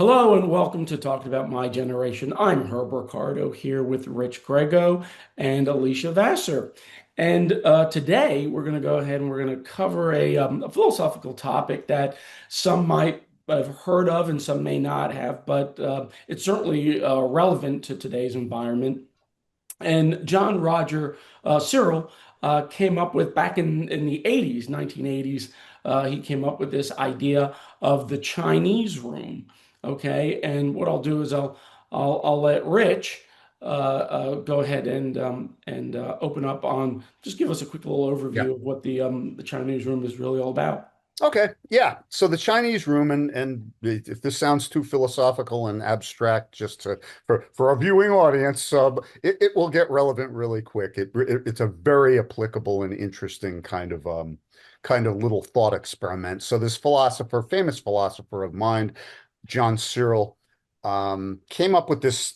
Hello and welcome to Talking About My Generation. I'm Herb Ricardo here with Rich Grego and Alicia Vassar. And today we're going to go ahead and we're going to cover a philosophical topic that some might have heard of and some may not have, but it's certainly relevant to today's environment. And John Roger Cyril came up with back in the 80s, 1980s, he came up with this idea of the Chinese room. Okay, and what I'll do is I'll let Rich go ahead and open up on just give us a quick little Yeah. overview of what the Chinese room is really all about. Okay. Yeah. So the Chinese room, and if this sounds too philosophical and abstract, just for a viewing audience, it will get relevant really quick. It's a very applicable and interesting kind of little thought experiment. So this philosopher, famous philosopher of mind, John Searle, came up with this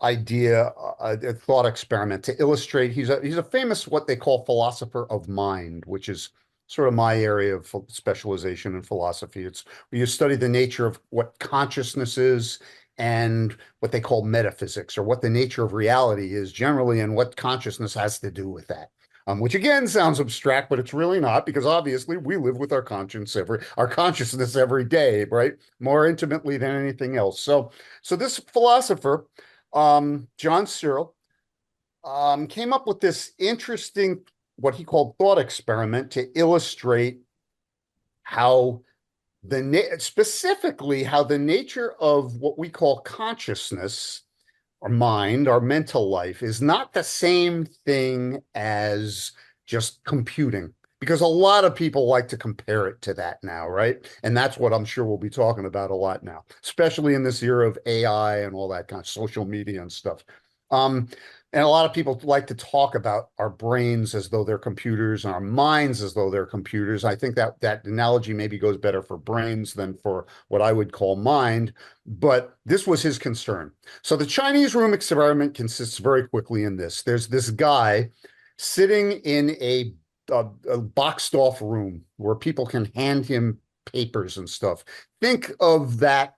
idea, a thought experiment to illustrate. He's a famous what they call philosopher of mind, which is sort of my area of specialization in philosophy. It's where you study the nature of what consciousness is and what they call metaphysics, or what the nature of reality is generally, and what consciousness has to do with that. Which again sounds abstract, but it's really not, because obviously we live with our consciousness every day, right? More intimately than anything else. So this philosopher, John Searle, came up with this interesting, what he called thought experiment, to illustrate how specifically how the nature of what we call consciousness, our mind, our mental life, is not the same thing as just computing. Because a lot of people like to compare it to that now, right? And that's what I'm sure we'll be talking about a lot now, especially in this era of AI and all that kind of social media and stuff. Um, and a lot of people like to talk about our brains as though they're computers and our minds as though they're computers. I think that analogy maybe goes better for brains than for what I would call mind, but this was his concern. So the Chinese room experiment consists very quickly in this. There's this guy sitting in a boxed off room where people can hand him papers and stuff. Think of that.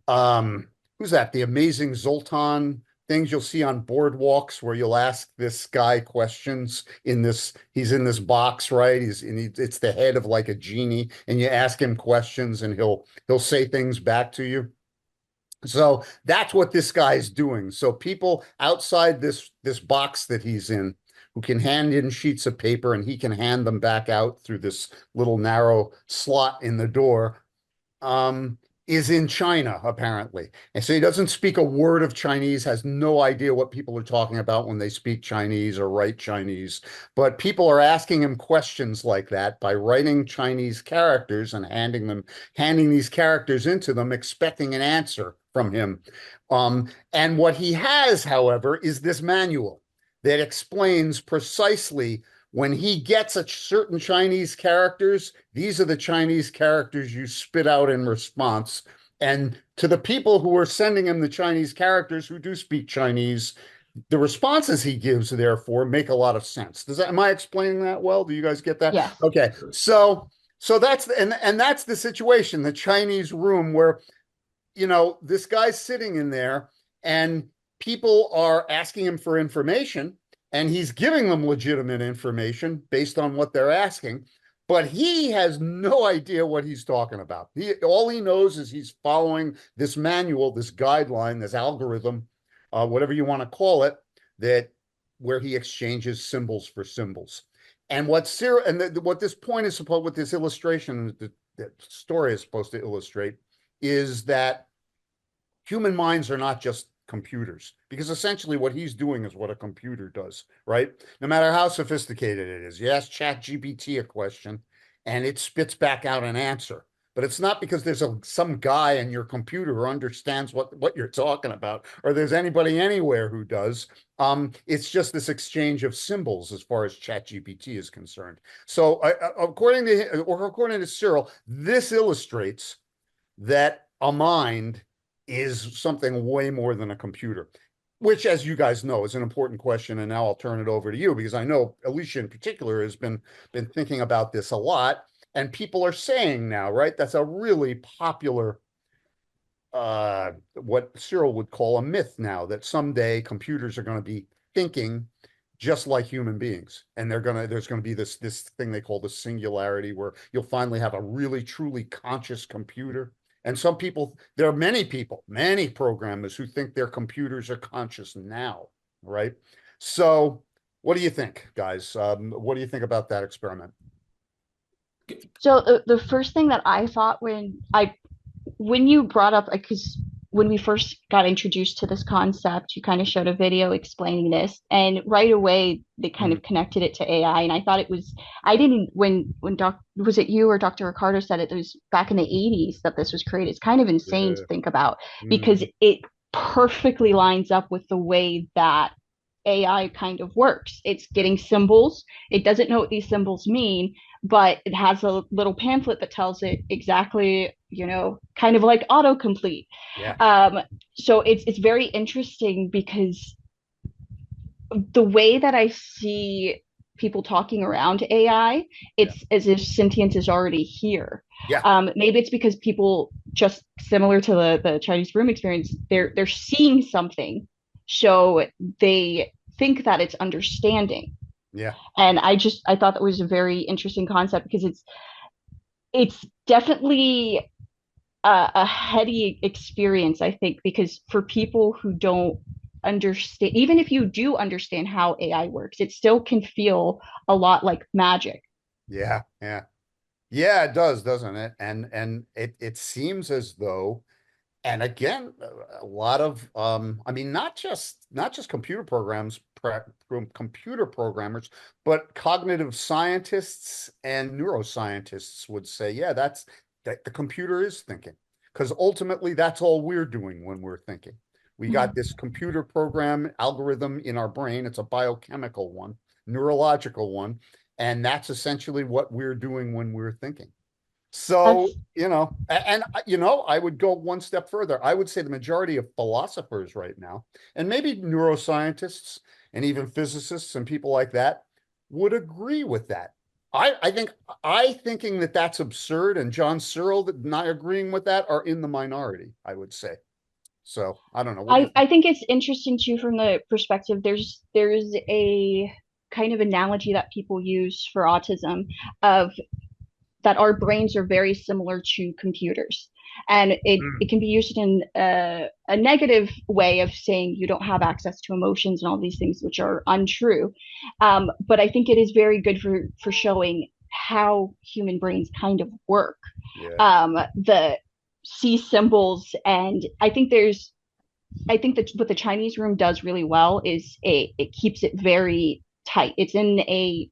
Who's that? The Amazing Zoltan things you'll see on boardwalks, where you'll ask this guy questions he's in this box, right? It's the head of like a genie, and you ask him questions and he'll say things back to you. So that's what this guy's doing. So people outside this box that he's in, who can hand in sheets of paper, and he can hand them back out through this little narrow slot in the door, is in China, apparently. And so he doesn't speak a word of Chinese, has no idea what people are talking about when they speak Chinese or write Chinese. But people are asking him questions like that by writing Chinese characters and handing these characters into them, expecting an answer from him. And what he has, however, is this manual that explains precisely, when he gets a certain Chinese characters, these are the Chinese characters you spit out in response. And to the people who are sending him the Chinese characters who do speak Chinese, the responses he gives, therefore, make a lot of sense. Am I explaining that well? Do you guys get that? Yes. Okay. So that's the situation, the Chinese room, where, this guy's sitting in there and people are asking him for information, and he's giving them legitimate information based on what they're asking, but he has no idea what he's talking about. All he knows is he's following this manual, this guideline, this algorithm, whatever you want to call it, that where he exchanges symbols for symbols. And what this point is supposed, what this illustration, the story is supposed to illustrate, is that human minds are not just computers, because essentially what he's doing is what a computer does, right? No matter how sophisticated it is. You ask ChatGPT a question and it spits back out an answer. But it's not because there's some guy in your computer who understands what you're talking about, or there's anybody anywhere who does. It's just this exchange of symbols as far as ChatGPT is concerned. So according to Cyril, this illustrates that a mind is something way more than a computer, which, as you guys know, is an important question. And now I'll turn it over to you, because I know Alicia in particular has been thinking about this a lot. And people are saying now, right, that's a really popular what Cyril would call a myth now, that someday computers are going to be thinking just like human beings, and there's going to be this thing they call the singularity, where you'll finally have a really truly conscious computer. And some people, there are many people, many programmers who think their computers are conscious now, right? So, what do you think, guys? What do you think about that experiment? So the first thing that I thought when you brought up, because when we first got introduced to this concept, you kind of showed a video explaining this, and right away they kind Mm, of connected it to AI. And I thought it was, I didn't, when Doc, was it you or Dr. Ricardo said it was back in the 80s that this was created? It's kind of insane to yeah. think about because Mhm. it perfectly lines up with the way that AI kind of works. It's getting symbols. It doesn't know what these symbols mean, but it has a little pamphlet that tells it exactly, kind of like autocomplete. Yeah. Um, so it's very interesting because the way that I see people talking around AI, Yeah. it's as if sentience is already here. Yeah. Maybe it's because people, just similar to the Chinese room experience, Mm, they're seeing something, so they think that it's understanding. yeah. And I thought that was a very interesting concept because it's definitely a heady experience, I think, because for people who don't understand, even if you do understand how AI works, it still can feel a lot like magic. Yeah. Yeah. Yeah, it does, doesn't it? And it seems as though, and again, a lot of I mean, not just computer programmers, but cognitive scientists and neuroscientists would say, yeah, that the computer is thinking. Because ultimately that's all we're doing when we're thinking. We got this computer program algorithm in our brain. It's a biochemical one, neurological one, and that's essentially what we're doing when we're thinking. So, That's I would go one step further. I would say the majority of philosophers right now, and maybe neuroscientists and even physicists and people like that, would agree with that. I thinking that that's absurd, and John Searle that not agreeing with that are in the minority, I would say. So I don't know. What do you I think? think it's interesting too from the perspective there's a kind of analogy that people use for autism of that our brains are very similar to computers. And Mm, it can be used in a negative way of saying you don't have access to emotions and all these things, which are untrue. But I think it is very good for showing how human brains kind of work. yeah. The C symbols, and I think that what the Chinese room does really well is it keeps it very tight. It's in a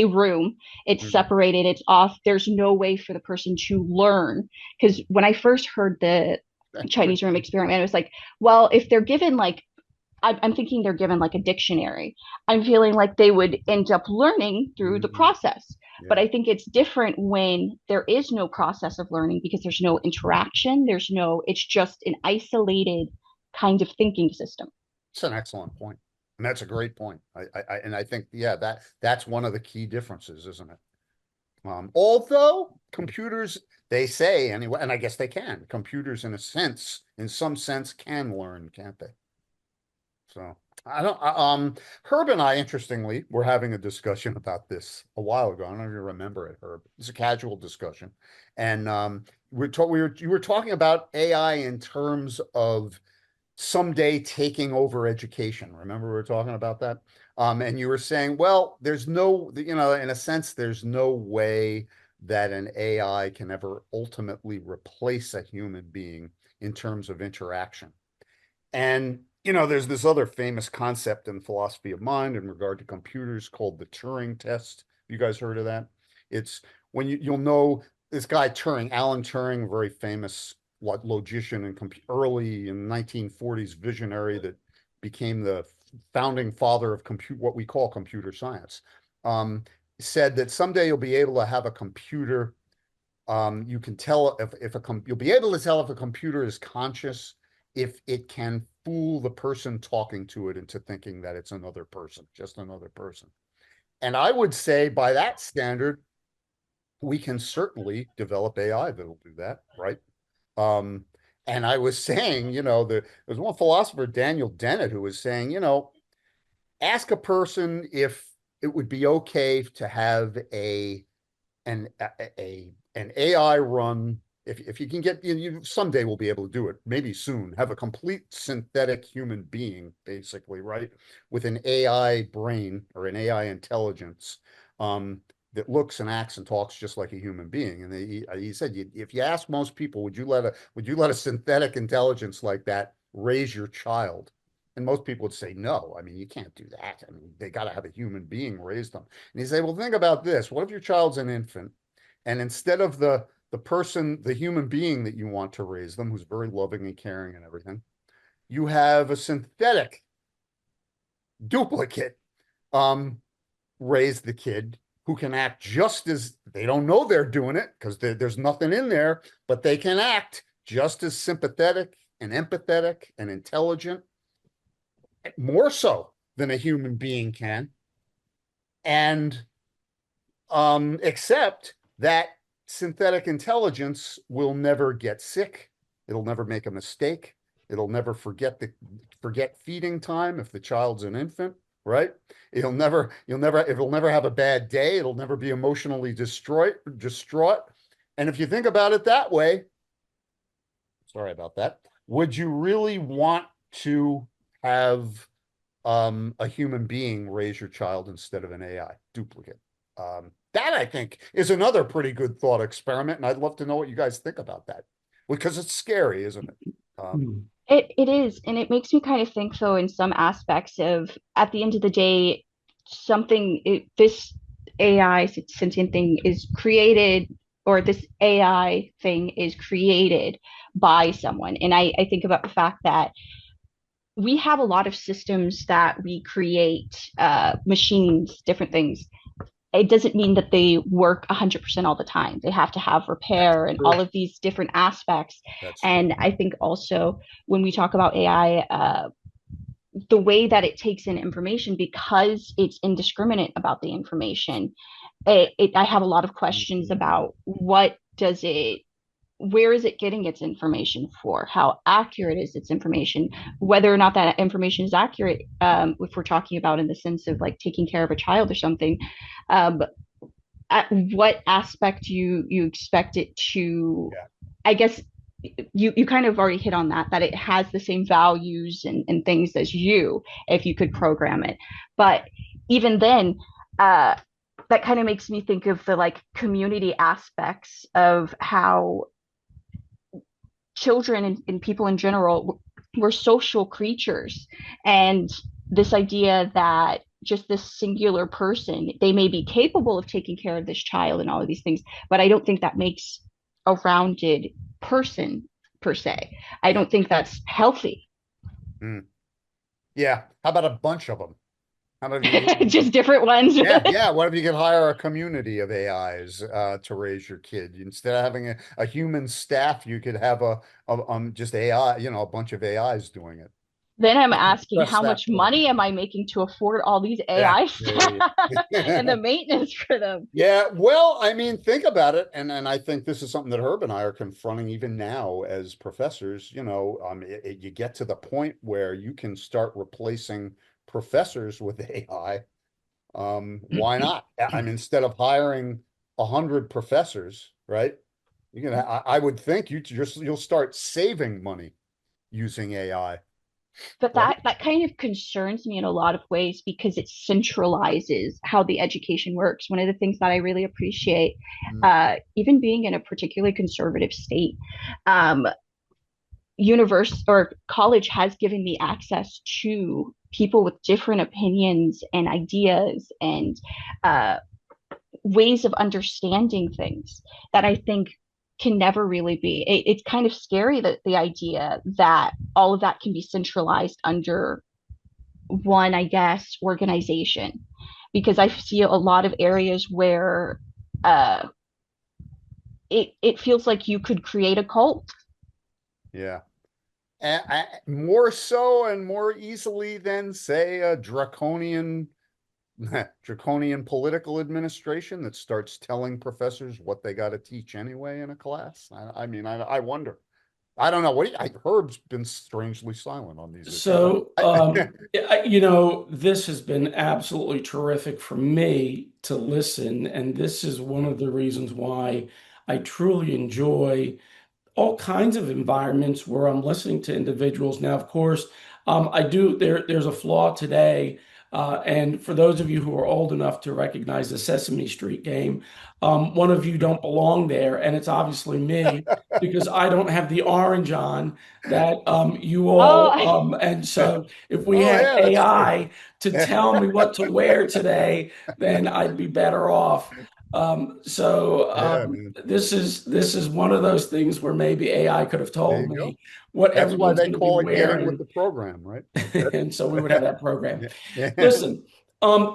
room. It's Mhm. separated. It's off. There's no way for the person to learn. Because when I first heard the Chinese room experiment, it was like, well, if they're given like I'm thinking they're given like a dictionary. I'm feeling like they would end up learning through the Mm, process. But yeah. I think it's different when there is no process of learning because there's no interaction. It's just an isolated kind of thinking system. It's an excellent point. And that's a great point. And I think, yeah, that's one of the key differences, isn't it? Although computers, they say anyway, and I guess they can, computers in some sense can learn, can't they? So I don't, Herb and I, interestingly, were having a discussion about this a while ago. I don't know if you remember it, Herb. It's a casual discussion. And you were talking about AI in terms of someday taking over education. Remember we were talking about that? And you were saying, well, there's no, in a sense, there's no way that an AI can ever ultimately replace a human being in terms of interaction. And, there's this other famous concept in philosophy of mind in regard to computers called the Turing test. You guys heard of that? It's when you'll know this guy Turing, Alan Turing, very famous logician and early in 1940s visionary that became the founding father of what we call computer science. Um, Said that someday you'll be able to have a computer. You can tell you'll be able to tell if a computer is conscious if it can fool the person talking to it into thinking that it's another person, just another person. And I would say by that standard, we can certainly develop AI that'll do that, right? Um, And I was saying, there's one philosopher, Daniel Dennett, who was saying, ask a person if it would be okay to have an AI run. If you can get, someday we'll be able to do it, maybe soon, have a complete synthetic human being, basically, right? With an AI brain or an AI intelligence, um, that looks and acts and talks just like a human being. And he said, if you ask most people, would you let a synthetic intelligence like that raise your child? And most people would say no. I mean, you can't do that. I mean, they got to have a human being raise them. And he said, well, think about this. What if your child's an infant, and instead of the person, the human being that you want to raise them, who's very loving and caring and everything, you have a synthetic duplicate um, raise the kid, who can act just as, they don't know they're doing it because there's nothing in there, but they can act just as sympathetic and empathetic and intelligent, more so than a human being can. And except that synthetic intelligence will never get sick. It'll never make a mistake. It'll never forget feeding time if the child's an infant, right? It'll never have a bad day. It'll never be emotionally distraught. And if you think about it that way, sorry about that, would you really want to have a human being raise your child instead of an AI duplicate? That, I think, is another pretty good thought experiment, and I'd love to know what you guys think about that, because it's scary, isn't it? Hmm. It is, and it makes me kind of think though in some aspects of at the end of the day, this AI sentient thing is created, or this AI thing is created by someone. And I think about the fact that we have a lot of systems that we create, machines, different things. It doesn't mean that they work 100% all the time. They have to have That's repair and true. all of these different aspects. That's true. And I think also when we talk about AI, the way that it takes in information, because it's indiscriminate about the information, I have a lot of questions about where is it getting its information for? How accurate is its information? Whether or not that information is accurate, if we're talking about in the sense of like taking care of a child or something, um, at what aspect you expect it to, Yeah. I guess you kind of already hit on that it has the same values and things as you if you could program it. But even then, uh, that kind of makes me think of the like community aspects of how children and people in general were social creatures, and this idea that just this singular person, they may be capable of taking care of this child and all of these things, but I don't think that makes a rounded person per se. I Yeah. don't think that's healthy. Mm. Yeah. How about a bunch of them? How about you? Just different ones. Yeah, yeah. What if you could hire a community of AIs to raise your kid? Instead of having a human staff, you could have just AI, a bunch of AIs doing it. Then I'm asking Press how that much button. money am I making to afford all these Yeah. AI Yeah, staff and yeah. the maintenance for them. Yeah, well, I mean, think about it, and I think this is something that Herb and I are confronting even now as professors. You get to the point where you can start replacing professors with AI. Why not? I mean, instead of hiring 100 professors, right? I would think you'll start saving money using AI, But right? that kind of concerns me in a lot of ways because it centralizes how the education works. One of the things that I really appreciate, Mm, even being in a particularly conservative state, um, universe or college has given me access to people with different opinions and ideas and uh, ways of understanding things that I think can never really be. It's kind of scary that the idea that all of that can be centralized under one, I guess, organization, because I see a lot of areas where uh, it feels like you could create a cult. yeah. More so and more easily than, say, a draconian political administration that starts telling professors what they got to teach anyway in a class. I mean, I wonder. I don't know what Herb's been strangely silent on these issues. So, you know, this has been absolutely terrific for me to listen, and this is one of the reasons why I truly enjoy all kinds of environments where I'm listening to individuals. Now, of course, I do there's a flaw today. And for those of you who are old enough to recognize the Sesame Street game, one of you don't belong there, and it's obviously me because I don't have the orange on that you all. Oh, And so, if we Oh had yeah, that's true. AI to tell me what to wear today, then I'd be better off. So Yeah, man. this is one of those things where maybe AI could have There told you go. me what That's why everyone's they going to be call it getting with wearing, the program, right? and so we would have that program. Yeah. Yeah. Listen,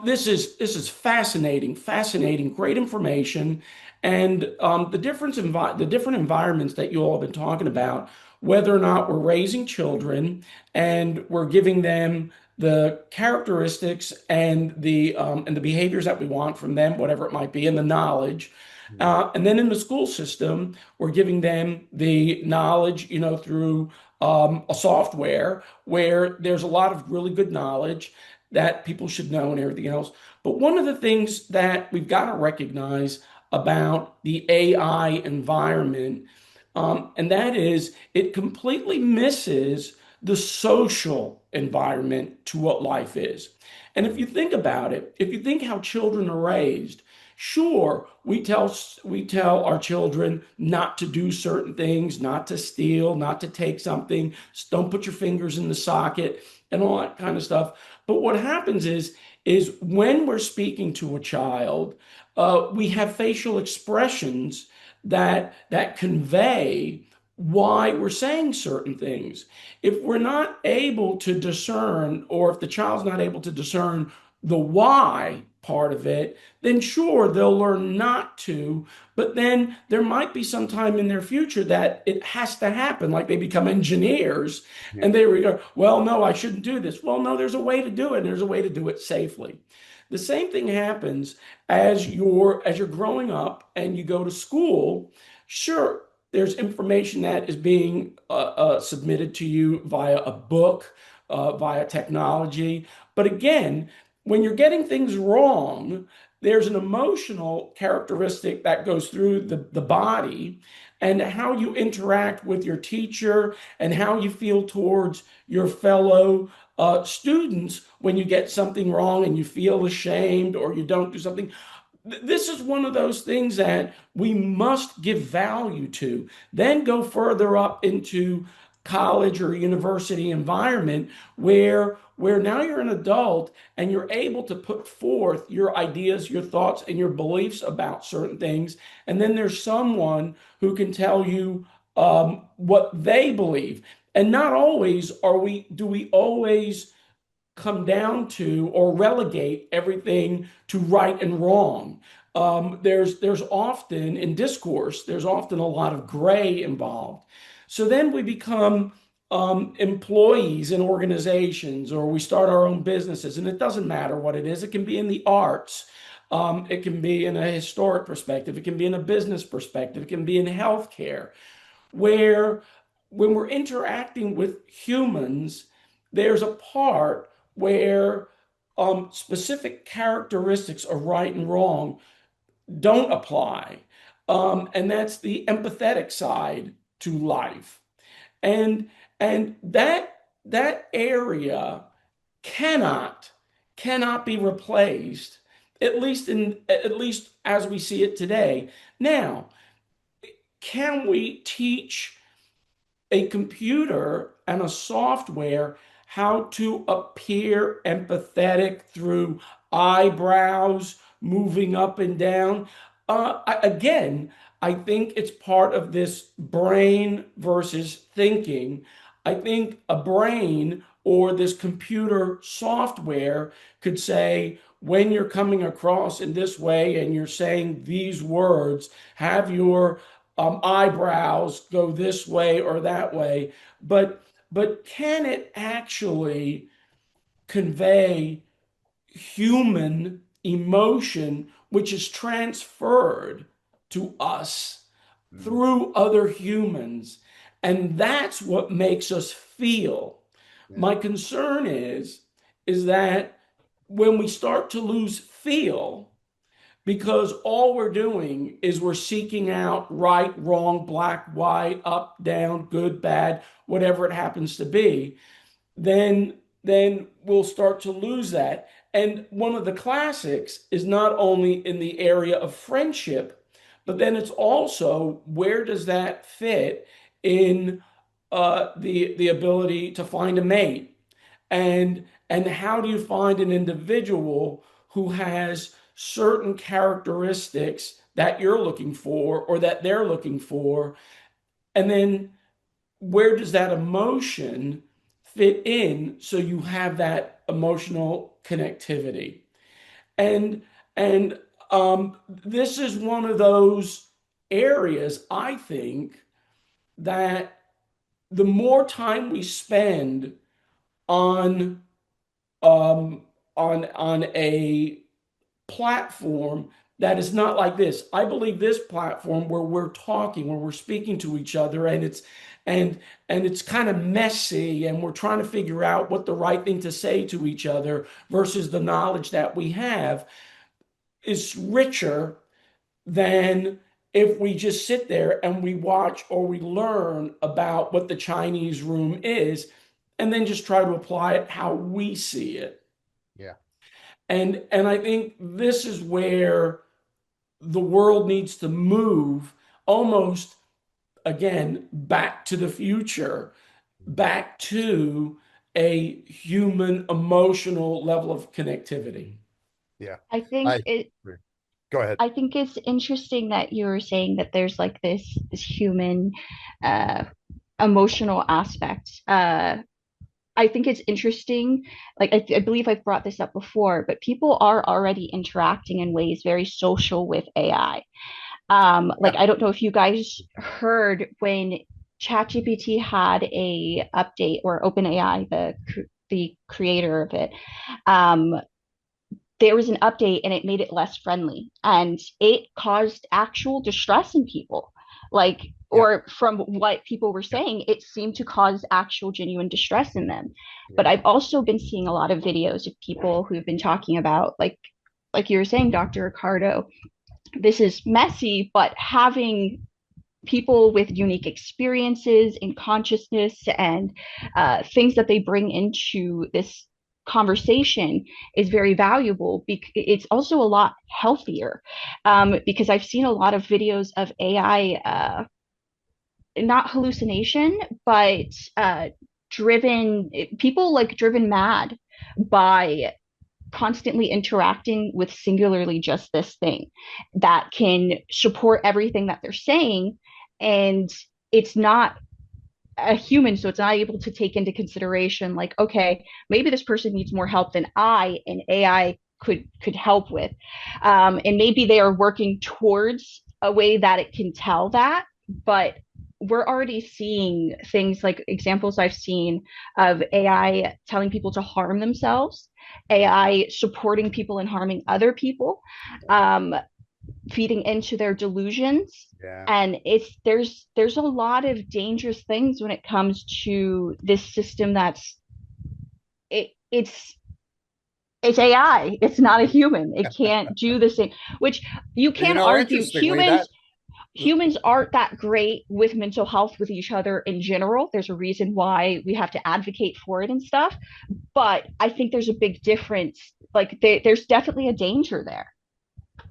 this is fascinating, fascinating, great information, and the different environments that you all have been talking about, whether or not we're raising children and we're giving them the characteristics and the behaviors that we want from them, whatever it might be, and the knowledge. And then in the school system, we're giving them the knowledge, you know, through a software where there's a lot of really good knowledge that people should know and everything else. But one of the things that we've got to recognize about the AI environment, and that is it completely misses the social environment to what life is. And if you think about it, if you think how children are raised, sure, we tell our children not to do certain things, not to steal, not to take something, don't put your fingers in the socket, and all that kind of stuff. But what happens is when we're speaking to a child, we have facial expressions that convey why we're saying certain things. If we're not able to discern, or if the child's not able to discern the why part of it, then sure, they'll learn not to. But then there might be some time in their future that it has to happen, like they become engineers Yeah. and they go, well, no, I shouldn't do this. Well, no, there's a way to do it, and there's a way to do it safely. The same thing happens as you're growing up and you go to school. Sure, there's information that is being submitted to you via a book, via technology. But again, when you're getting things wrong, there's an emotional characteristic that goes through the body, and how you interact with your teacher and how you feel towards your fellow students when you get something wrong and you feel ashamed or you don't do something. This is one of those things that we must give value to. Then go further up into college or university environment where now you're an adult and you're able to put forth your ideas, your thoughts, and your beliefs about certain things. And then there's someone who can tell you what they believe. And not always do we always come down to or relegate everything to right and wrong. There's often in discourse, there's often a lot of gray involved. So then we become employees in organizations, or we start our own businesses, and it doesn't matter what it is. It can be in the arts, it can be in a historic perspective, it can be in a business perspective, it can be in healthcare, where when we're interacting with humans, there's a part where specific characteristics of right and wrong don't apply. And that's the empathetic side to life. And that area cannot cannot be replaced, at least as we see it today. Now, can we teach a computer and a software how to appear empathetic through eyebrows moving up and down? Again, I think it's part of this brain versus thinking. I think a brain or this computer software could say, when you're coming across in this way and you're saying these words, have your eyebrows go this way or that way. But can it actually convey human emotion, which is transferred to us Mm. through other humans? And that's what makes us feel. Yeah. My concern is that when we start to lose feel, because all we're doing is we're seeking out right, wrong, black, white, up, down, good, bad, whatever it happens to be, then then we'll start to lose that. And one of the classics is not only in the area of friendship, but then it's also where does that fit in the ability to find a mate, and how do you find an individual who has certain characteristics that you're looking for or that they're looking for, and then where does that emotion fit in so you have that emotional connectivity? And and this is one of those areas I think that the more time we spend on um, on a platform that is not like this. I believe this platform where we're talking, where we're speaking to each other, and it's kind of messy, and we're trying to figure out what the right thing to say to each other versus the knowledge that we have is richer than if we just sit there and we watch or we learn about what the Chinese room is and then just try to apply it how we see it. Yeah. And I think this is where the world needs to move almost again back to the future, back to a human emotional level of connectivity. Yeah. I think I it agree. Go ahead. I think it's interesting that you were saying that there's like this human uh emotional aspect. I think it's interesting. Like I believe I've brought this up before, but people are already interacting in ways very social with AI. Like Yeah. I don't know if you guys heard when ChatGPT had a update, or OpenAI, the creator of it, um, there was an update and it made it less friendly, and it caused actual distress in people. Like, Yeah. or from what people were Yeah. saying, it seemed to cause actual genuine distress in them. But Yeah. I've also been seeing a lot of videos of people who've been talking about, like you were saying, Dr. Ricardo, this is messy, but having people with unique experiences and consciousness and things that they bring into this conversation is very valuable. It's also a lot healthier, because I've seen a lot of videos of AI, not hallucination, but driven people, like driven mad by constantly interacting with singularly just this thing that can support everything that they're saying. And it's not a human, so it's not able to take into consideration, like, okay, maybe this person needs more help than an AI could help with. And maybe they are working towards a way that it can tell that. But we're already seeing things, like examples I've seen of AI telling people to harm themselves, AI supporting people and harming other people, um, feeding into their delusions. Yeah. And there's a lot of dangerous things when it comes to this system that's it, it's AI. It's not a human. It can't do the same, which you You can know, argue interestingly, that humans aren't that great with mental health with each other in general. There's a reason why we have to advocate for it and stuff. But I think there's a big difference. Like there's definitely a danger there.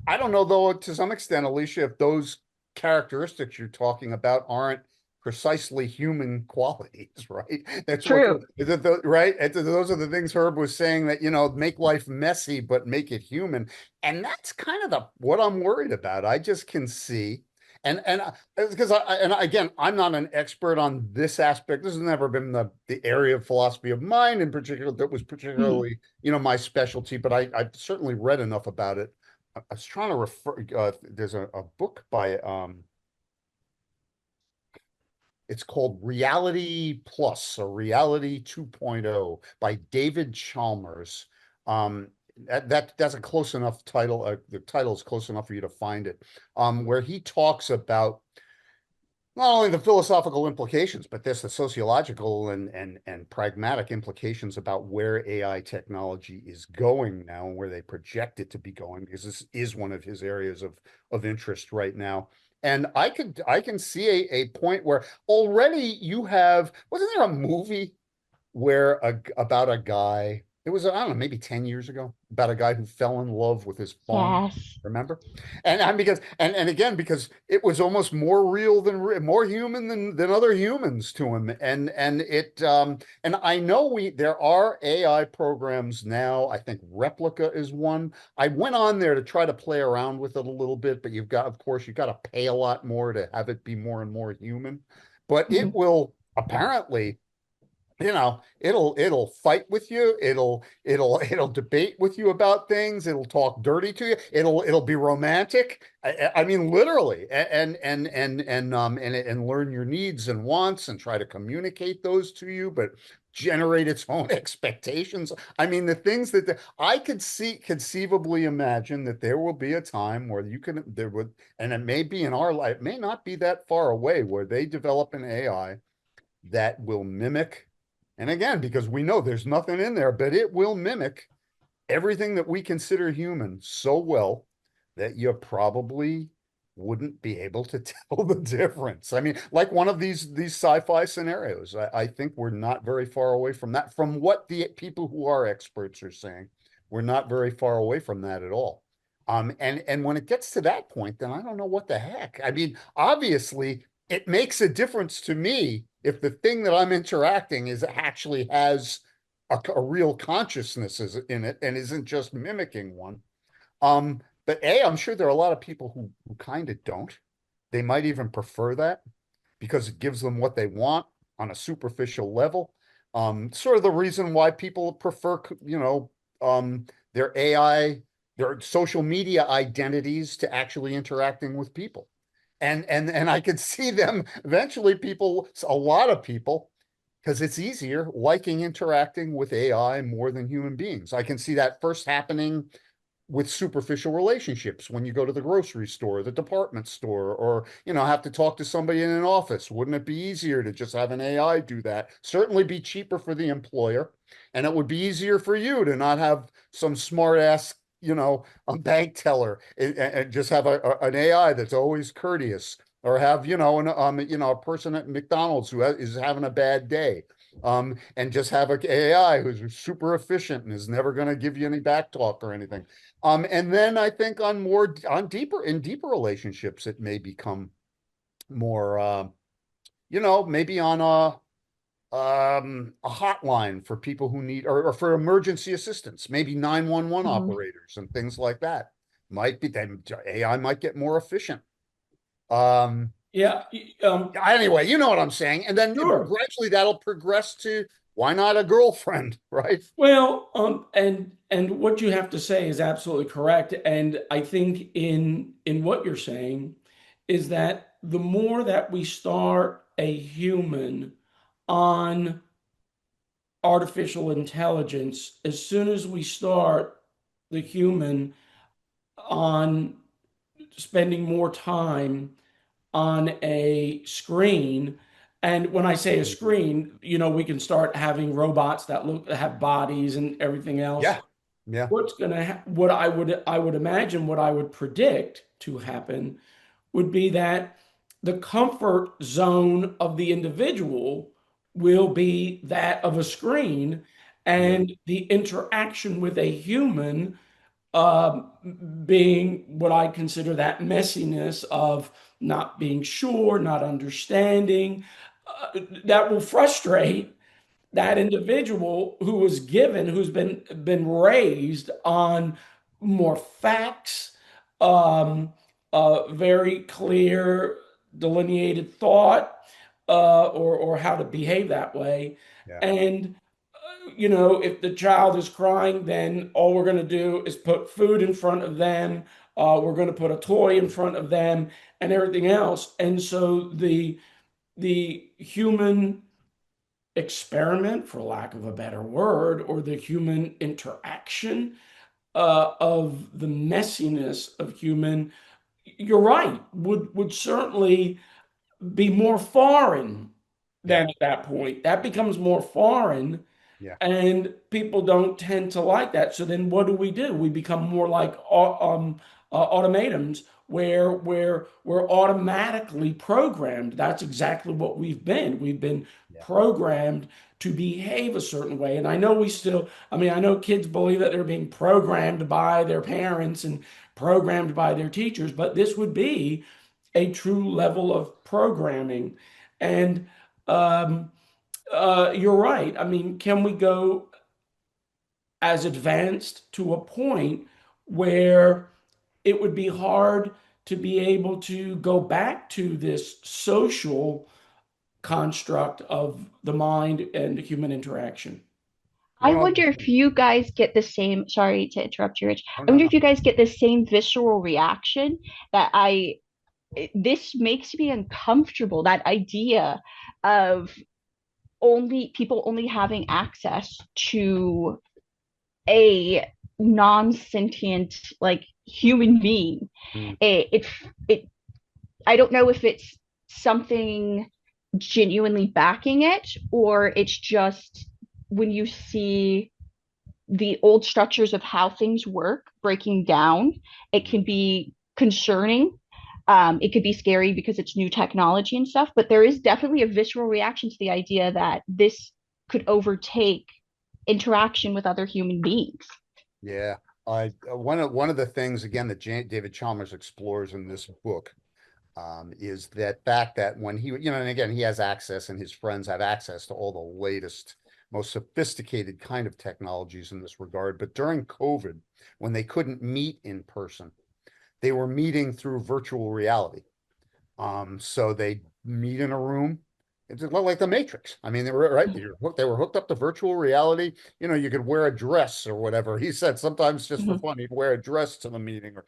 I don't know though, to some extent, Alicia, if those characteristics you're talking about aren't precisely human qualities, right? That's what True. right? Those are the things Herb was saying, that, make life messy, but make it human. And that's kind of what I'm worried about. I just can see. And because and again, I'm not an expert on this aspect. This has never been the area of philosophy of mind in particular that was Mhm. particularly, my specialty, but I've certainly read enough about it. I was trying to refer, there's a book by, it's called Reality Plus or Reality 2.0 by David Chalmers. Um, that's a close enough title. The title is close enough for you to find it, where he talks about not only the philosophical implications, but there's the sociological and pragmatic implications about where AI technology is going now and where they project it to be going, because this is one of his areas of interest right now. And I can see a point where already you have, wasn't there a movie where about a guy, it was, I don't know, maybe 10 years ago, about a guy who fell in love with his phone. Yes. Remember? And I'm because and again, because it was almost more real than more human than other humans to him. And I know there are AI programs now. I think Replica is one. I went on there to try to play around with it a little bit, but of course, you've got to pay a lot more to have it be more and more human. But it Mhm. will apparently, it'll fight with you, it'll debate with you about things, it'll talk dirty to you, it'll be romantic. I mean, literally, and learn your needs and wants and try to communicate those to you, but generate its own expectations. I mean, the things I could conceivably imagine that there will be a time where there would, and it may be in our life, it may not be that far away, where they develop an AI that will mimic, and again, because we know there's nothing in there, but it will mimic everything that we consider human so well that you probably wouldn't be able to tell the difference. I mean, like one of these sci-fi scenarios. I think we're not very far away from that. From what the people who are experts are saying, we're not very far away from that at all. And when it gets to that point, then I don't know what the heck. I mean, obviously, it makes a difference to me if the thing that I'm interacting is actually has a real consciousness in it and isn't just mimicking one. But I'm sure there are a lot of people who kind of don't. They might even prefer that because it gives them what they want on a superficial level. Sort of the reason why people prefer, their AI, their social media identities to actually interacting with people. And I could see them eventually, a lot of people, because it's easier liking interacting with AI more than human beings. I can see that first happening with superficial relationships when you go to the grocery store, the department store, or have to talk to somebody in an office. Wouldn't it be easier to just have an AI do that? Certainly be cheaper for the employer, and it would be easier for you to not have some smart ass, a bank teller, and just have an AI that's always courteous, or have a person at McDonald's who is having a bad day, and just have an AI who's super efficient and is never going to give you any back talk or anything. And then I think in deeper relationships, it may become more, maybe on a hotline for people who need, or for emergency assistance, maybe 911 Mhm. operators and things like that. Might be then AI might get more efficient. Um, Yeah, anyway, you know what I'm saying. And then sure. gradually that'll progress to, why not a girlfriend, right? Well, and what you have to say is absolutely correct. And I think in what you're saying is that the more that we start a human on artificial intelligence, as soon as we start the human on spending more time on a screen. And when I say a Mhm. screen, we can start having robots that have bodies and everything else. Yeah. Yeah. What I would imagine, what I would predict to happen would be that the comfort zone of the individual will be that of a screen, Yeah. and the interaction with a human um, being what I consider that messiness of not being sure, not understanding, that will frustrate that individual who's been raised on more facts, um, very clear, delineated thought, or how to behave that way. Yeah. And if the child is crying, then all we're going to do is put food in front of them. We're going to put a toy in front of them and everything else. And so the human experiment, for lack of a better word, or the human interaction of the messiness of human, you're right, would certainly be more foreign Yeah. than at that point. That becomes more foreign, Yeah. and people don't tend to like that. So then what do? We become more like automatons where we're automatically programmed. That's exactly what we've been. We've been Yeah. programmed to behave a certain way. And I know we still, I mean, I know kids believe that they're being programmed by their parents and programmed by their teachers, but this would be a true level of programming. And um, you're right. I mean, can we go as advanced to a point where it would be hard to be able to go back to this social construct of the mind and human interaction? I Well, wonder if you guys get the same, sorry to interrupt you, Rich. no, I no, wonder no. if you guys get the same visceral reaction that this makes me uncomfortable, that idea of only people only having access to a non-sentient like human being. Mm, It I don't know if it's something genuinely backing it, or it's just when you see the old structures of how things work breaking down, it mm. can be concerning. It could be scary because it's new technology and stuff, but there is definitely a visceral reaction to the idea that this could overtake interaction with other human beings. Yeah. I one of the things again that David Chalmers explores in this book is that fact that when and again, he has access and his friends have access to all the latest, most sophisticated kind of technologies in this regard. But during COVID, when they couldn't meet in person, they were meeting through virtual reality. So they meet in a room. It's like the Matrix. I mean, they were right. They were hooked up to virtual reality. You could wear a dress or whatever. He said sometimes just for Mhm. fun, he'd wear a dress to the meeting, or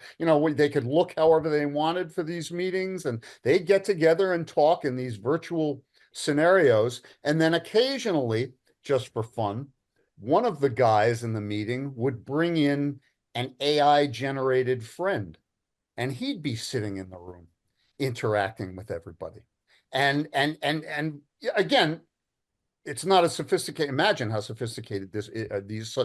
they could look however they wanted for these meetings, and they'd get together and talk in these virtual scenarios. And then occasionally, just for fun, one of the guys in the meeting would bring in an AI generated friend, and he'd be sitting in the room interacting with everybody. And again, it's not as sophisticated. Imagine how sophisticated these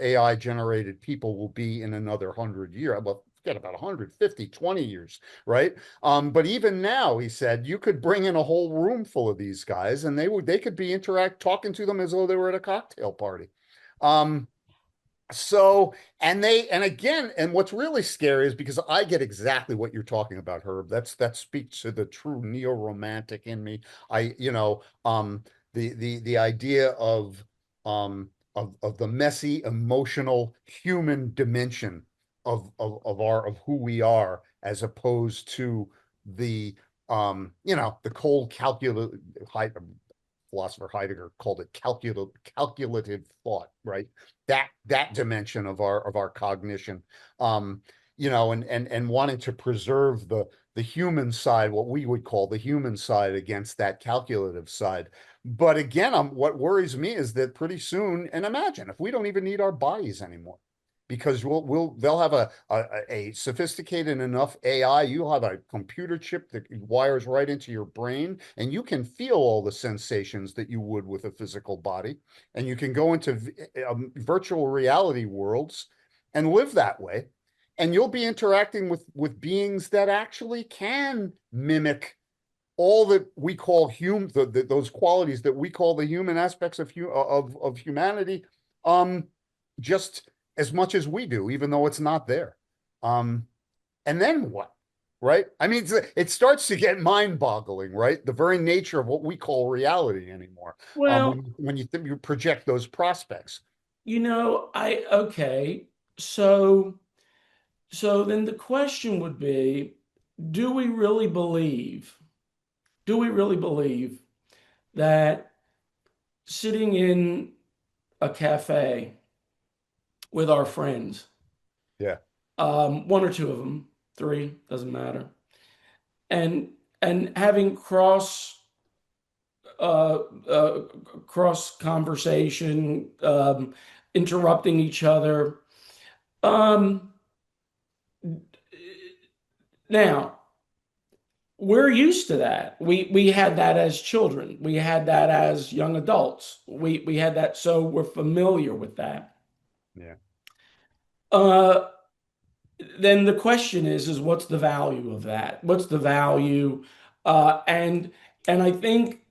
AI generated people will be in another 100 years. Well, forget about 150, 20 years, right? But even now, he said, you could bring in a whole room full of these guys, and they could be talking to them as though they were at a cocktail party. Um, so, and again, and what's really scary is because I get exactly what you're talking about, Herb. That speaks to the true neo-romantic in me. The idea of the messy, emotional, human dimension of who we are, as opposed to the cold calculative, philosopher Heidegger called it calculative thought, right? That dimension of our cognition, and wanting to preserve the human side, what we would call the human side, against that calculative side. But again, what worries me is that pretty soon, and imagine if we don't even need our bodies anymore, because they'll have a sophisticated enough AI. You'll have a computer chip that wires right into your brain, and you can feel all the sensations that you would with a physical body, and you can go into virtual reality worlds and live that way, and you'll be interacting with beings that actually can mimic all that we call those qualities that we call the human aspects of humanity, um, just as much as we do, even though it's not there. Um, and then what? Right? I mean, it starts to get mind-boggling, right? The very nature of what we call reality anymore. Well, When you project those prospects. okay. So so then the question would be, do we really believe, do we really believe that sitting in a cafe with our friends, Yeah. one or two of them, three, doesn't matter, and and having uh, uh, cross conversation, interrupting each other. Um, now, we're used to that. We had that as children. We had that as young adults. We had that, so we're familiar with that. Yeah. Uh, then the question is what's the value of that? What's the value? And I think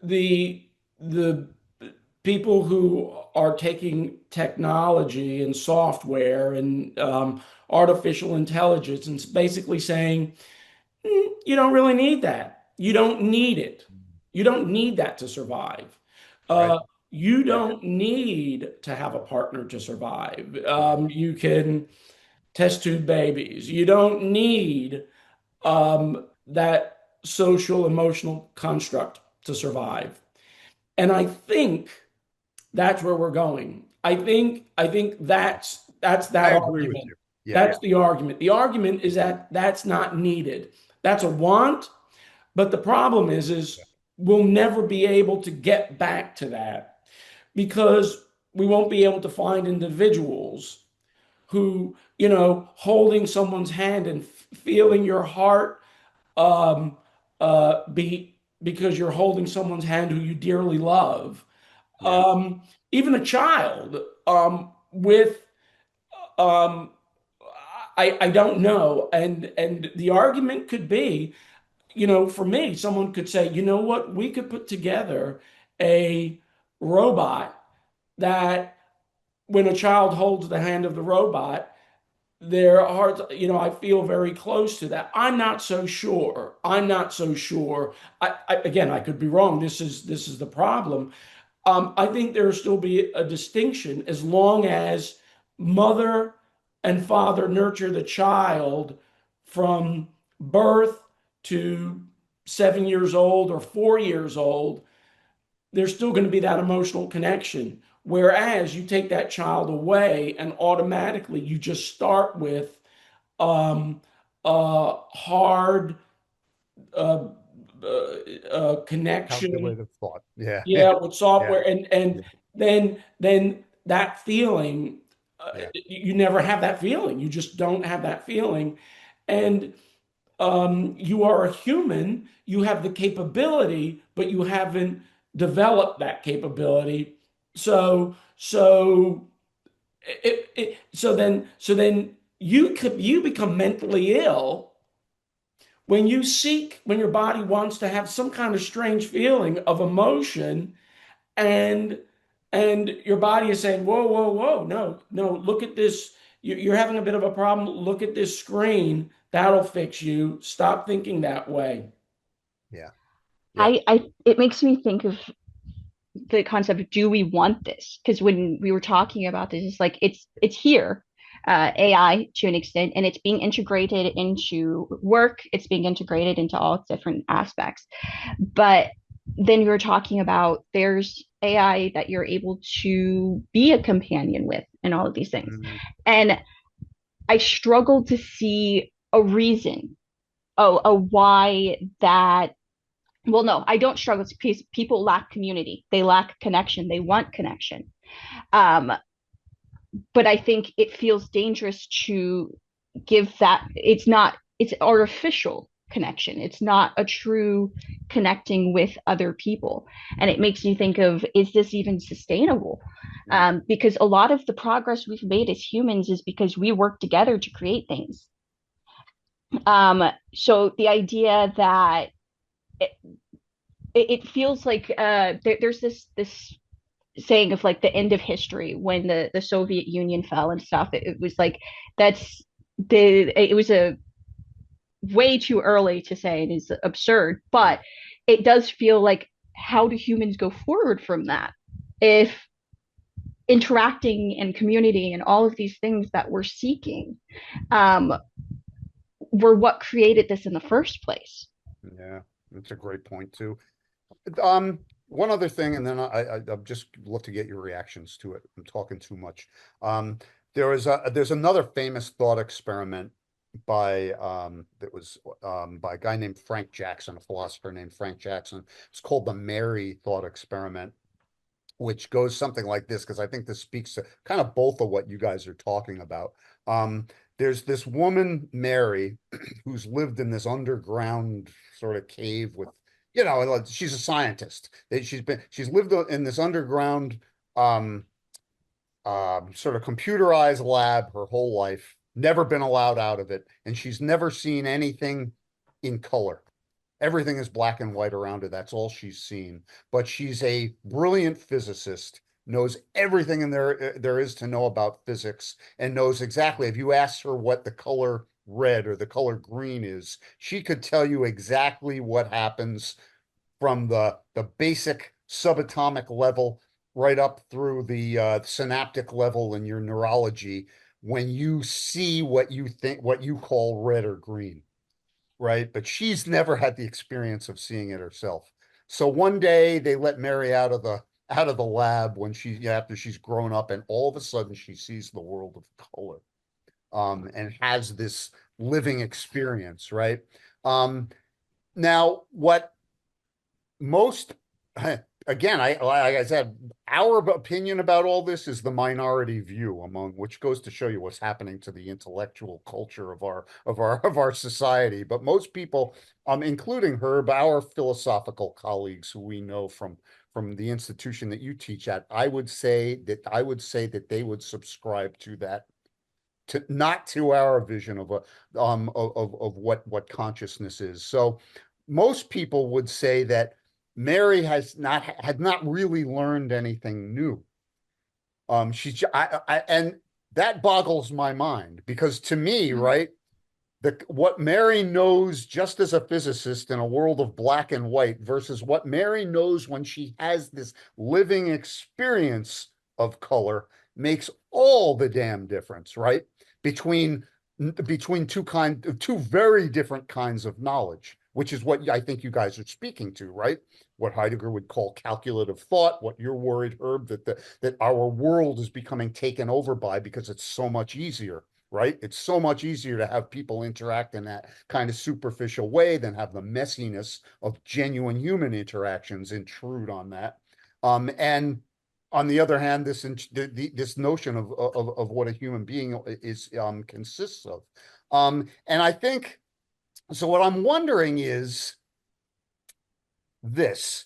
the people who are taking technology and software and artificial intelligence and basically saying, you don't really need that. You don't need it. You don't need that to survive. Right. Uh, you Yeah. don't need to have a partner to survive. Right. You can test tube babies. You don't need that social emotional construct to survive. And I think that's where we're going. I think that's I that agree with argument. you. Yeah. That's the argument. The argument is that that's not needed. That's a want, but the problem is we'll never be able to get back to that because we won't be able to find individuals who, holding someone's hand and feeling your heart um, beat because you're holding someone's hand who you dearly love. Yeah. Um, Even a child with um, I don't know, and the argument could be, for me, someone could say, you know what, we could put together a robot that when a child holds the hand of the robot, their hearts, I feel very close to that. I'm not so sure. I'm not so sure. Again, I could be wrong. This is the problem. I think there will still be a distinction as long as mother and father nurture the child from birth to 7 years old or 4 years old. There's still going to be that emotional connection. Whereas you take that child away and automatically you just start with hard uh, connection. Calculated thought. Yeah. Yeah, with Yeah. software, and Yeah. then that feeling, Yeah. you never have that feeling. You just don't have that feeling, and you are a human. You have the capability, but you haven't developed that capability. So then you become mentally ill when your body wants to have some kind of strange feeling of emotion, and your body is saying, whoa, whoa, whoa, no, no, look at this. You're having a bit of a problem. Look at this screen. That'll fix you. Stop thinking that way. Yeah. Yeah. I it makes me think of the concept of, do we want this? Because when we were talking about this, it's like it's here, AI to an extent, and it's being integrated into work. It's being integrated into all its different aspects. But then we were talking about there's AI that you're able to be a companion with, and all of these things. Mm, And I struggle to see a reason, a why that, well, no, I don't struggle. People lack community. They lack connection. They want connection. Um, but I think it feels dangerous to give that. It's artificial connection. It's not a true connecting with other people. And it makes you think of, is this even sustainable? mm, Because a lot of the progress we've made as humans is because we work together to create things. So the idea that it, it feels like there's this saying of like the end of history when the Soviet Union fell and stuff. It was like that's it was a way too early to say, it is absurd, but it does feel like, how do humans go forward from that if interacting and community and all of these things that we're seeking um, were what created this in the first place? yeah. That's a great point too. One other thing, and then I'd just love to get your reactions to it. I'm talking too much. Um, there's another famous thought experiment that was by a guy named Frank Jackson, a philosopher named Frank Jackson. It's called the Mary thought experiment, which goes something like this, because I think this speaks to kind of both of what you guys are talking about. Um, there's this woman, Mary, who's lived in this underground sort of cave with, like, she's a scientist. She's lived in this underground um sort of computerized lab her whole life, never been allowed out of it, and she's never seen anything in color. Everything is black and white around her. That's all she's seen. But she's a brilliant physicist, knows everything there is to know about physics, and knows exactly, if you ask her what the color red or the color green is, she could tell you exactly what happens from the basic subatomic level right up through the synaptic level in your neurology when you see what you call red or green, right? But she's never had the experience of seeing it herself. So one day they let Mary out of the lab when after she's grown up, and all of a sudden she sees the world of color, and has this living experience, right? Um, Now, what most again, like I said, our opinion about all this is the minority view, among which goes to show you what's happening to the intellectual culture of our society. But most people, including Herb, our philosophical colleagues who we know from the institution that you teach at, I would say that they would subscribe to that, to not to our vision of what consciousness is. So most people would say that Mary had not really learned anything new. She's and that boggles my mind, because to me, right, what Mary knows just as a physicist in a world of black and white versus what Mary knows when she has this living experience of color makes all the damn difference, right? Between two very different kinds of knowledge, which is what I think you guys are speaking to, right? What Heidegger would call calculative thought, what you're worried, Herb, that our world is becoming taken over by, because it's so much easier, right? It's so much easier to have people interact in that kind of superficial way than have the messiness of genuine human interactions intrude on that. And on the other hand, this notion of what a human being is, consists of. And I think so. What I'm wondering is this.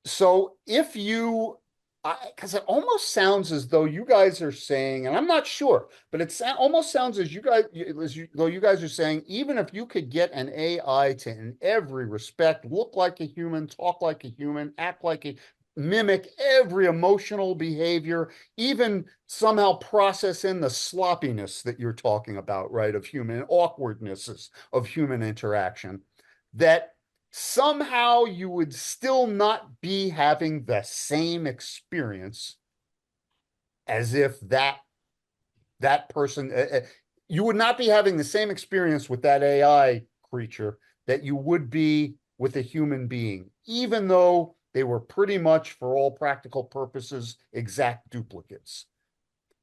So if you, because it almost sounds as though you guys are saying, and I'm not sure, but almost sounds though you guys are saying, even if you could get an AI to, in every respect, look like a human, talk like a human, act like a, mimic every emotional behavior, even somehow process in the sloppiness that you're talking about, right, of human awkwardnesses of human interaction, that somehow you would still not be having the same experience as if that person, you would not be having the same experience with that AI creature that you would be with a human being, even though they were pretty much, for all practical purposes, exact duplicates.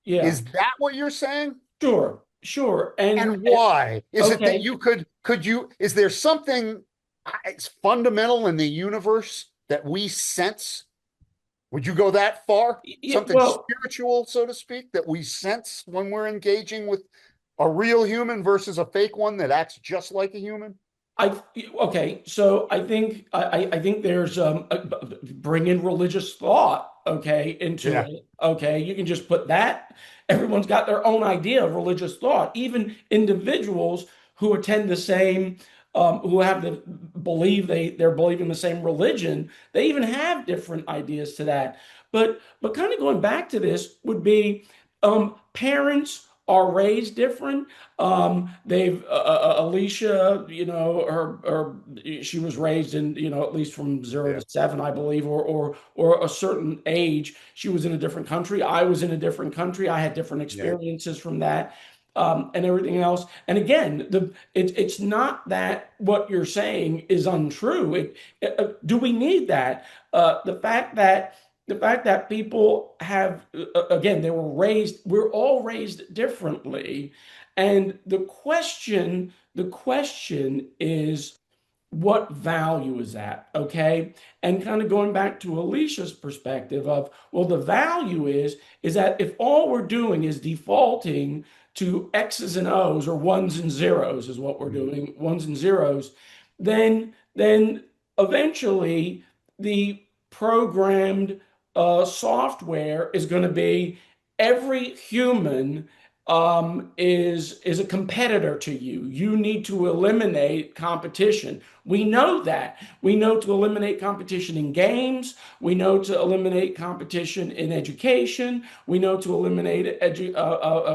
Yeah, Is that what you're saying? sure, sure. And why? Is it that Okay. you is there something fundamental in the universe that we sense? Would you go that far? Yeah, Something well, spiritual, so to speak, that we sense when we're engaging with a real human versus a fake one that acts just like a human? I okay, so I think there's bring in religious thought, okay, into Yeah, it. Okay, you can just put that. Everyone's got their own idea of religious thought. Even individuals who attend the same, who have the believe they're believing the same religion, they even have different ideas to that. But kind of going back to this would be parents are raised different. They've Alicia, she was raised in, at least from 0 to 7, I believe, or a certain age. She was in a different country. I was in a different country. I had different yeah, experiences from that. And everything else. And again, it's not that what you're saying is untrue. Do we need that? The fact that people have, again, we're all raised differently. And the question is, what value is that? Okay. And kind of going back to Alicia's perspective of, well, the value is that if all we're doing is defaulting to X's and O's, or ones and zeros is what we're doing, ones and zeros, then eventually the programmed software is going to be every human is a competitor to you. You need to eliminate competition. We know that. We know to eliminate competition in games. We know to eliminate competition in education. We know to eliminate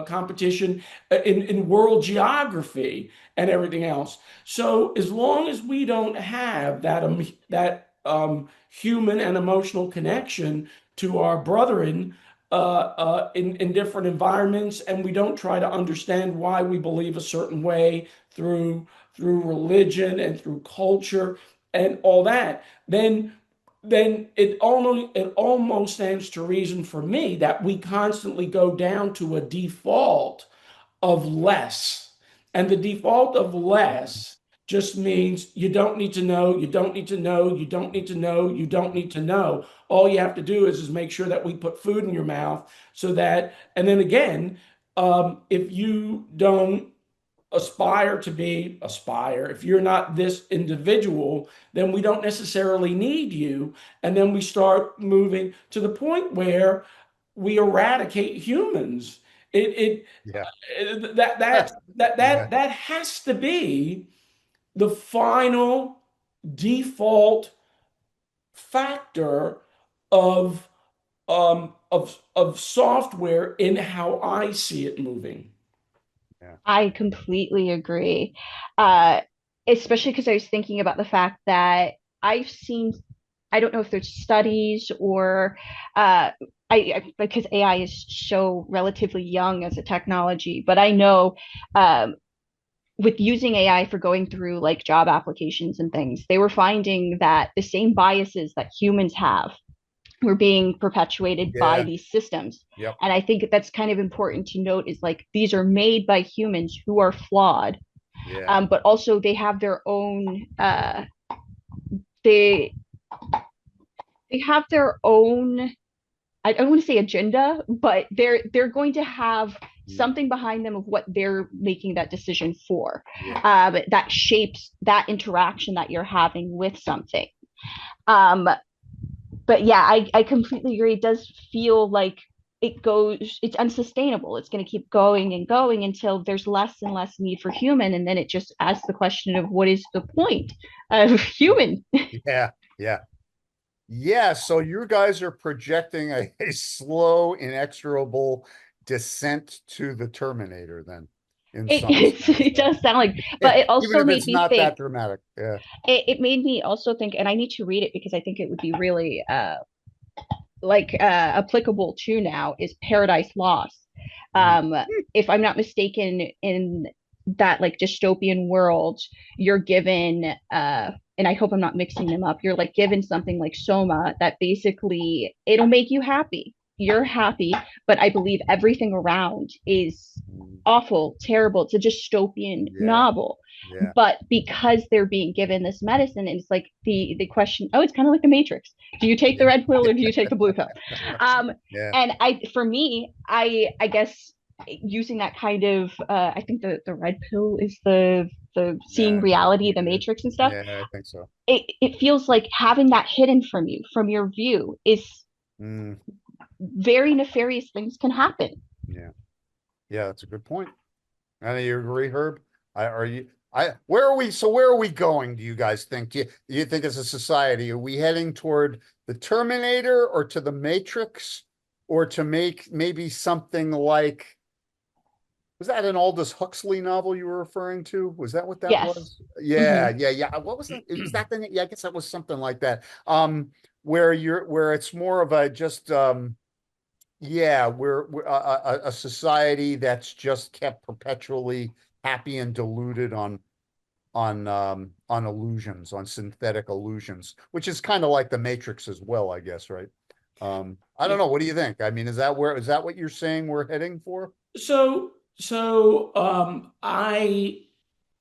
competition in world geography and everything else. So as long as we don't have that human and emotional connection to our brethren in different environments, and we don't try to understand why we believe a certain way through religion and through culture and all that, then it almost stands to reason for me that we constantly go down to a default of less. And the default of less just means you don't need to know, you don't need to know, you don't need to know, you don't need to know. All you have to do is make sure that we put food in your mouth so that, and then again, if you don't aspire, if you're not this individual, then we don't necessarily need you. And then we start moving to the point where we eradicate humans. It Yeah. that that that Yeah. that that has to be the final default factor of of software in how I see it moving. Yeah. I completely agree. Uh, Especially because I was thinking about the fact that I've seen, I don't know if there's studies or because AI is so relatively young as a technology, but I know um, with using AI for going through like job applications and things, they were finding that the same biases that humans have were being perpetuated by Yeah. these systems. Yep. And I think that's kind of important to note is like these are made by humans who are flawed, Yeah. but also they have their own they they have their own, I don't want to say agenda, but they're going to have Mm. something behind them of what they're making that decision for, Yeah. that shapes that interaction that you're having with something. Um, but yeah, I completely agree. It does feel like it's unsustainable. It's going to keep going and going until there's less and less need for human. And then it just asks the question of what is the point of human? Yeah. Yeah. Yeah. So you guys are projecting a slow, inexorable descent to the Terminator then, in some sense. It does sound like, but it Even also if made it's me not think, that dramatic. Yeah. it made me also think, and I need to read it because I think it would be really applicable to now is Paradise Lost. Mm. Um, if I'm not mistaken, in that like dystopian world, you're given and I hope I'm not mixing them up. You're like given something like Soma that basically it'll make you happy. You're happy, but I believe everything around is Mm. awful, terrible. It's a dystopian Yeah. novel. Yeah. But because they're being given this medicine, and it's like the question, oh, it's kind of like the Matrix. Do you take the Yeah. red pill or do you take the blue pill? Um, Yeah. and for me, I guess using that kind of I think the red pill is the seeing Yeah. reality, the Matrix and stuff. Yeah. I think so. It feels like having that hidden from you, from your view, is Mm. very nefarious things can happen. Yeah. Yeah. That's a good point. And you agree, Herb? Are you? Where are we? So where are we going? Do you guys think? Do you think as a society, are we heading toward the Terminator or to the Matrix, or to make maybe something like? Was that an Aldous Huxley novel you were referring to? Was that what that Yes. was? Yeah, Hmm. yeah, yeah. What was that? Was that the? Yeah, I guess that was something like that. Where it's more of a just yeah, we're a society that's just kept perpetually happy and deluded on illusions, on synthetic illusions, which is kind of like the Matrix as well, I guess, right? I don't know. What do you think? I mean, is that what you're saying we're heading for? I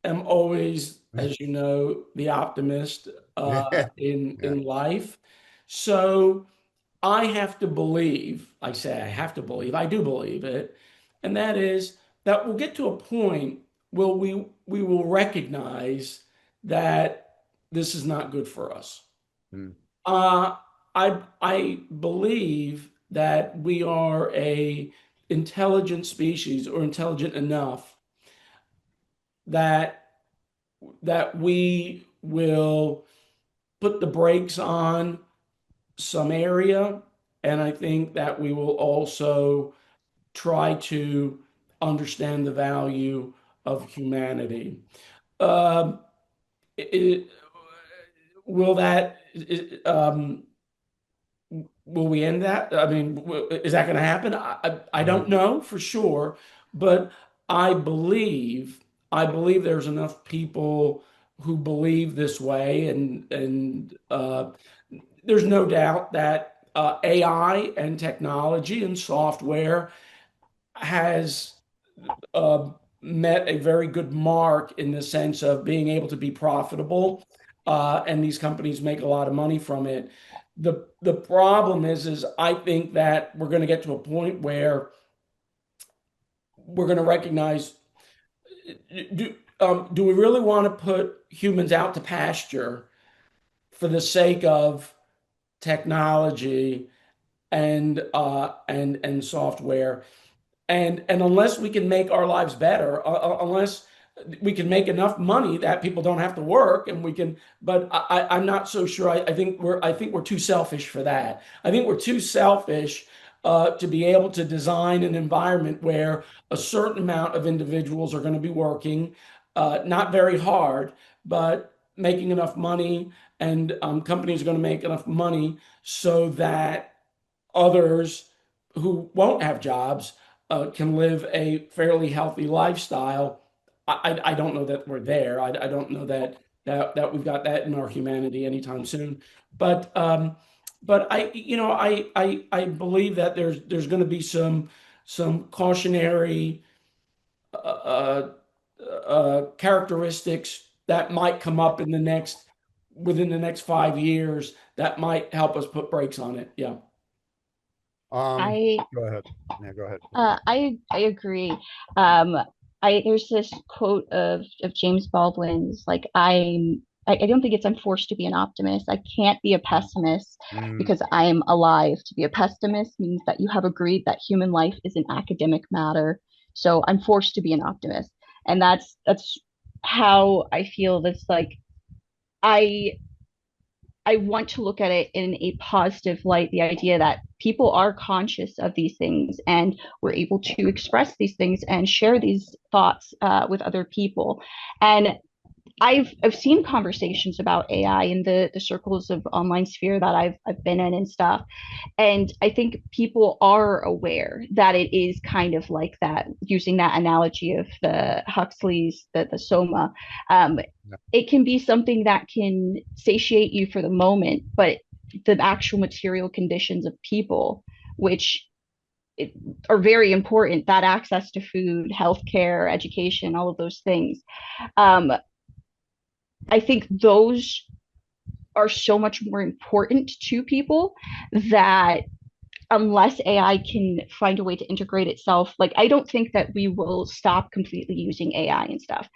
am always, as you know, the optimist Yeah, yeah, in life. So I have to believe, I say I have to believe, I do believe it, and that is that we'll get to a point where we will recognize that this is not good for us. Mm, Uh, I believe that we are a intelligent species, or intelligent enough that we will put the brakes on some area, and I think that we will also try to understand the value of humanity. Um, it, will that will we end that? I mean, is that going to happen? I mm, don't know for sure, but I believe I believe there's enough people who believe this way, and there's no doubt that AI and technology and software has uh, met a very good mark in the sense of being able to be profitable, and these companies make a lot of money from it. The problem is I think that we're going to get to a point where we're going to recognize, do we really want to put humans out to pasture for the sake of technology and software? And unless we can make our lives better, unless we can make enough money that people don't have to work, and we can, but I'm not so sure. I think we're too selfish for that. I think we're too selfish to be able to design an environment where a certain amount of individuals are going to be working, not very hard, but making enough money, and companies are going to make enough money so that others who won't have jobs can live a fairly healthy lifestyle. I don't know that we're there. I don't know that we've got that in our humanity anytime soon. But I believe that there's going to be some cautionary uh, characteristics that might come up within the next 5 years that might help us put brakes on it. Yeah. um, I go ahead. Yeah, go ahead. I agree. Um, I there's this quote of James Baldwin's like I don't think I'm forced to be an optimist. I can't be a pessimist Mm, because I am alive. To be a pessimist means that you have agreed that human life is an academic matter. So I'm forced to be an optimist, and that's how I feel. That's like I I want to look at it in a positive light, the idea that people are conscious of these things and we're able to express these things and share these thoughts with other people. And I've seen conversations about AI in the circles of online sphere that I've been in and stuff. And I think people are aware that it is kind of like that, using that analogy of the Huxley's, the Soma. yeah. It can be something that can satiate you for the moment, but the actual material conditions of people, which are very important, that access to food, healthcare, education, all of those things. Um, I think those are so much more important to people that unless AI can find a way to integrate itself, like I don't think that we will stop completely using AI and stuff.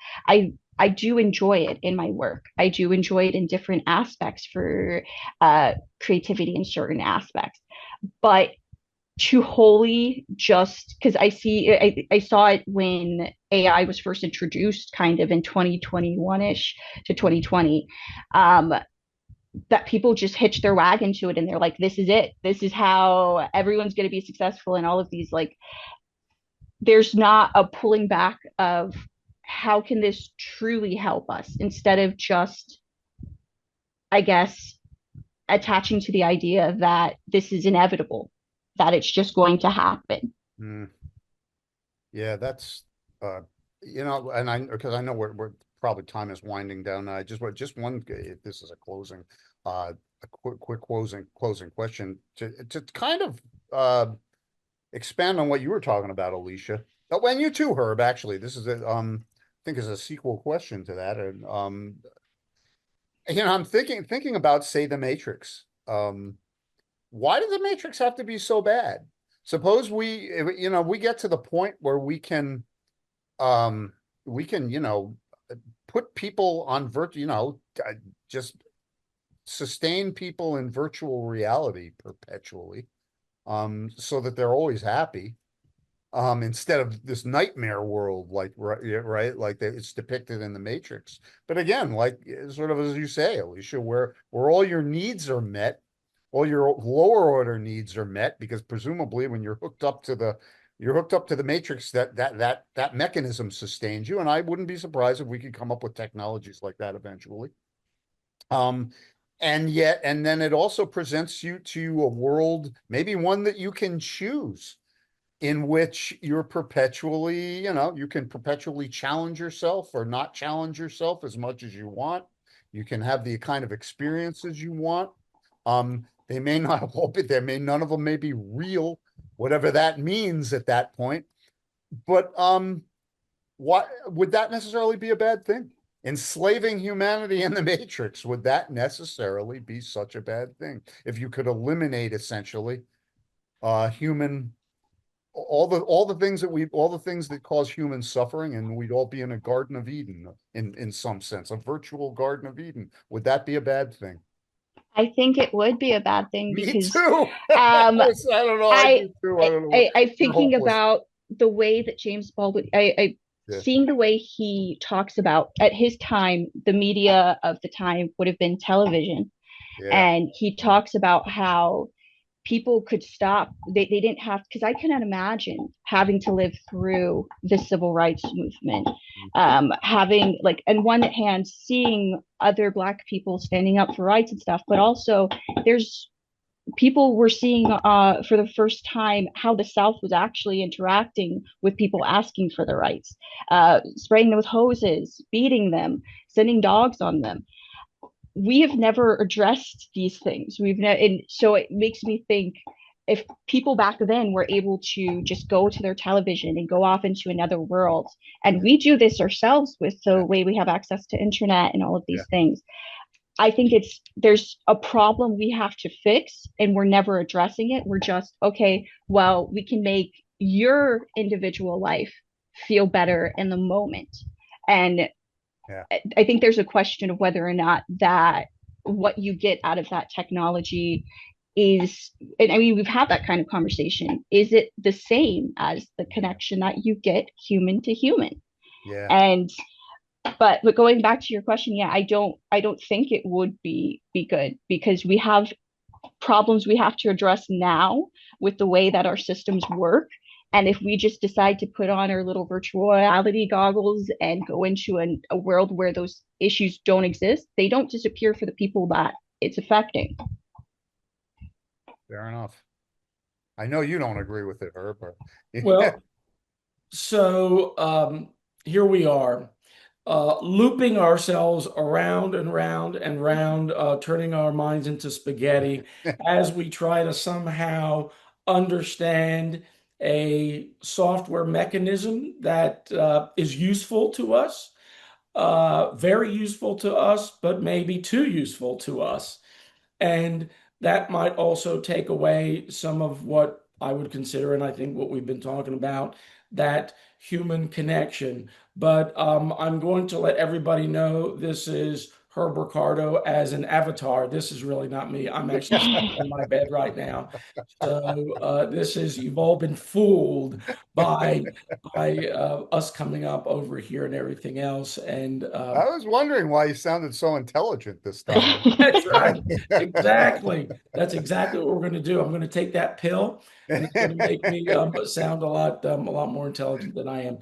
I do enjoy it in my work. I do enjoy it in different aspects for creativity in certain aspects. But to wholly just because I saw it when AI was first introduced, kind of in 2021ish to 2020. That people just hitch their wagon to it and they're like, this is it, this is how everyone's going to be successful, and all of these, like, there's not a pulling back of how can this truly help us, instead of just, I guess, attaching to the idea that this is inevitable, that it's just going to happen. Mm, yeah, that's uh, and I because I know we're probably time is winding down. I just one if this is a closing, a quick closing question to kind of expand on what you were talking about, Alicia. Oh, and you too, Herb. Actually, this is I think is a sequel question to that, and I'm thinking about, say, the Matrix. Why did the Matrix have to be so bad? Suppose we get to the point where we can um, we can, put people on just sustain people in virtual reality perpetually, so that they're always happy, instead of this nightmare world, like, right, yeah, right, like that it's depicted in the Matrix. But again, like, sort of as you say, Alicia, where all your needs are met, all your lower order needs are met, because presumably when you're hooked up to the Matrix, that mechanism sustains you. And I wouldn't be surprised if we could come up with technologies like that eventually. Um, and then it also presents you to a world, maybe one that you can choose, in which you can perpetually challenge yourself or not challenge yourself as much as you want. You can have the kind of experiences you want. They may not all be there, none of them may be real, whatever that means at that point. But what would that necessarily be a bad thing? Enslaving humanity in the Matrix, would that necessarily be such a bad thing? If you could eliminate essentially human all the things that cause human suffering, and we'd all be in a Garden of Eden, in some sense, a virtual Garden of Eden. Would that be a bad thing? I think it would be a bad thing Me because too. um, I don't know. I do too. I don't know. I'm You're thinking hopeless. about the way that James Baldwin, Yeah. seeing the way he talks about at his time, the media of the time would have been television. Yeah. And he talks about how people could stop, they didn't have, because I cannot imagine having to live through the civil rights movement, having like on one hand seeing other Black people standing up for rights and stuff, but also there's people were seeing for the first time how the South was actually interacting with people asking for their rights, spraying them with hoses, beating them, sending dogs on them. We have never addressed these things. And so it makes me think, if people back then were able to just go to their television and go off into another world, and Yeah. we do this ourselves with the Yeah. way we have access to internet and all of Yeah. these things, I think there's a problem we have to fix, and we're never addressing it. We're just, okay, well, we can make your individual life feel better in the moment. And Yeah. I think there's a question of whether or not that what you get out of that technology is, and I mean, we've had that kind of conversation. Is it the same as the connection that you get human to human? Yeah. And but going back to your question, yeah, I don't think it would be good, because we have problems we have to address now with the way that our systems work. And if we just decide to put on our little virtual reality goggles and go into a world where those issues don't exist, they don't disappear for the people that it's affecting. Fair enough. I know you don't agree with it, Herb, but Well, so here we are, looping ourselves around and round and round, turning our minds into spaghetti as we try to somehow understand a software mechanism that is useful to us, very useful to us, but maybe too useful to us. And that might also take away some of what I would consider, and I think what we've been talking about, that human connection. But I'm going to let everybody know this is Herb Ricardo as an avatar. This is really not me. I'm actually sitting in my bed right now. So this is, you've all been fooled by us coming up over here and everything else. And I was wondering why you sounded so intelligent this time. that's right. Exactly. That's exactly what we're going to do. I'm going to take that pill, and it's going to make me sound a lot more intelligent than I am.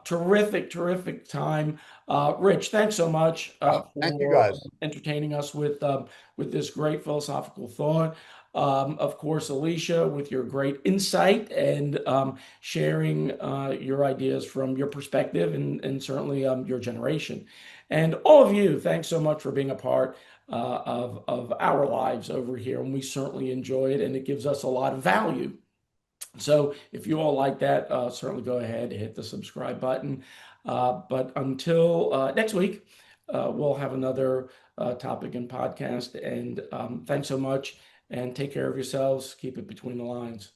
Terrific, terrific time. Rich, thanks so much Thank you, for guys. entertaining us with this great philosophical thought. Of course, Alicia, with your great insight and sharing your ideas from your perspective and certainly your generation. And all of you, thanks so much for being a part of our lives over here. And we certainly enjoy it, and it gives us a lot of value. So if you all like that, certainly go ahead, hit the subscribe button. But until next week, we'll have another topic and podcast. And thanks so much, and take care of yourselves. Keep it between the lines.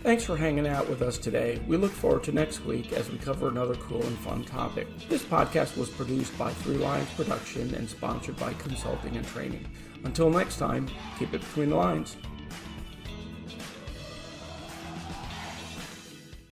Thanks for hanging out with us today. We look forward to next week as we cover another cool and fun topic. This podcast was produced by Three Lions Production and sponsored by Consulting and Training. Until next time, keep it between the lines.